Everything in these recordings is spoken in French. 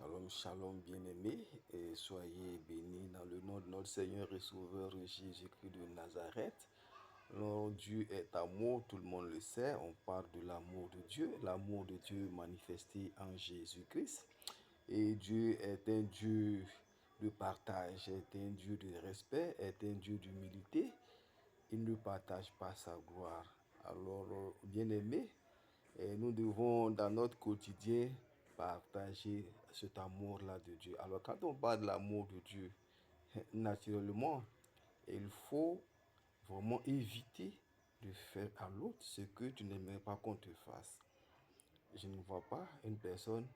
Shalom, shalom, bien-aimés, et soyez bénis dans le nom de notre Seigneur et Sauveur Jésus-Christ de Nazareth. Alors, Dieu est amour, tout le monde le sait, on parle de l'amour de Dieu manifesté en Jésus-Christ. Et Dieu est un Dieu de partage, est un Dieu de respect, est un Dieu d'humilité. Il ne partage pas sa gloire. Alors, bien-aimés, et nous devons, dans notre quotidien, partager cet amour-là de Dieu. Alors, quand on parle de l'amour de Dieu, naturellement, il faut vraiment éviter de faire à l'autre ce que tu n'aimerais pas qu'on te fasse. Je ne vois pas une personne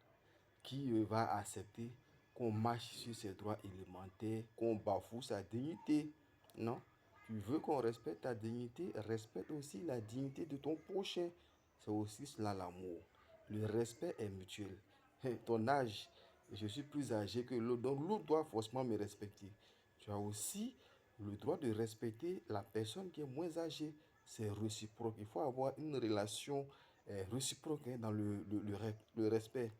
qui va accepter qu'on marche sur ses droits élémentaires, qu'on bafoue sa dignité. Non. Tu veux qu'on respecte ta dignité, respecte aussi la dignité de ton prochain. C'est aussi cela l'amour. Le respect est mutuel. Ton âge, je suis plus âgé que l'autre, donc l'autre doit forcément me respecter. Tu as aussi le droit de respecter la personne qui est moins âgée. C'est réciproque. Il faut avoir une relation réciproque dans le respect.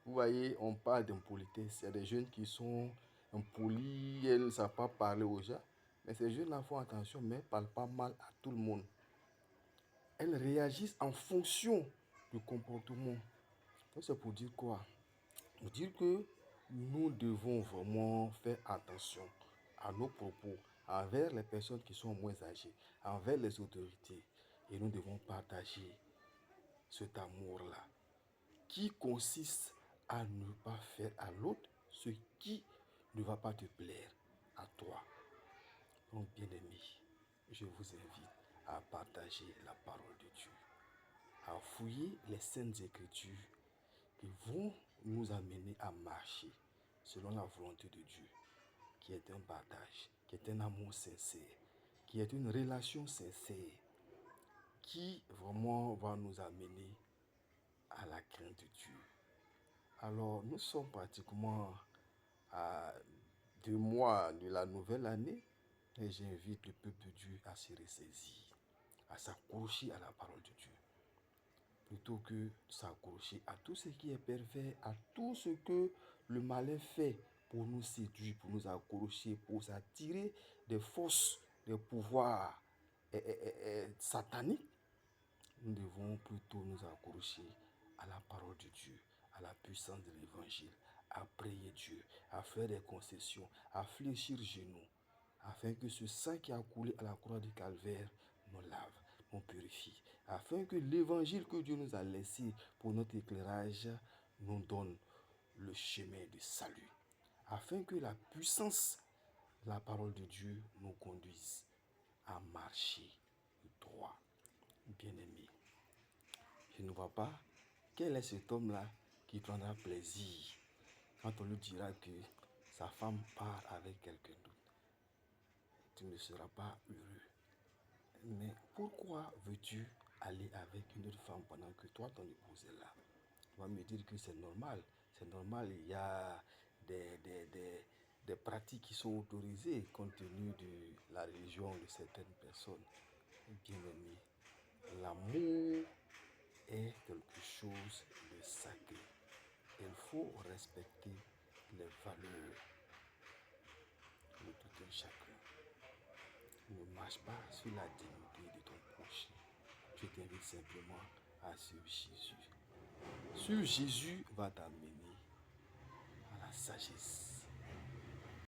Vous voyez, on parle d'impolitesse. Il y a des jeunes qui sont impolis, elles ne savent pas parler aux gens. Mais ces jeunes-là font attention, mais ne parlent pas mal à tout le monde. Elles réagissent en fonction du comportement. Donc c'est pour dire quoi? Pour dire que nous devons vraiment faire attention à nos propos envers les personnes qui sont moins âgées, envers les autorités. Et nous devons partager cet amour-là, qui consiste à ne pas faire à l'autre ce qui ne va pas te plaire à toi. Donc, bien-aimés, je vous invite à partager la parole de Dieu, à fouiller les saintes écritures qui vont nous amener à marcher selon la volonté de Dieu, qui est un partage, qui est un amour sincère, qui est une relation sincère, qui vraiment va nous amener à la crainte de Dieu. Alors, nous sommes pratiquement à 2 mois de la nouvelle année et j'invite le peuple de Dieu à se ressaisir, à s'accrocher à la parole de Dieu, plutôt que de s'accrocher à tout ce qui est pervers, à tout ce que le malin fait pour nous séduire, pour nous accrocher, pour s'attirer des forces, des pouvoirs sataniques. Nous devons plutôt nous accrocher à la parole de Dieu, à la puissance de l'évangile, à prier Dieu, à faire des concessions, à fléchir genoux, afin que ce sang qui a coulé à la croix du calvaire nous lave, nous purifie, afin que l'évangile que Dieu nous a laissé pour notre éclairage nous donne le chemin de salut, afin que la puissance de la parole de Dieu nous conduise à marcher droit. Bien-aimé, je ne vois pas quel est cet homme-là qui prendra plaisir quand on lui dira que sa femme part avec quelqu'un d'autre. Tu ne seras pas heureux. Mais pourquoi veux-tu aller avec une autre femme pendant que toi, ton épouse est là? Tu vas me dire que c'est normal. C'est normal, il y a des pratiques qui sont autorisées compte tenu de la religion de certaines personnes. Bien-aimé, l'amour est quelque chose de sacré. Il faut respecter les valeurs de tout un chacun. Ne marche pas sur la dignité de ton prochain. Je t'invite simplement à suivre Jésus. Suivre Jésus va t'amener à la sagesse.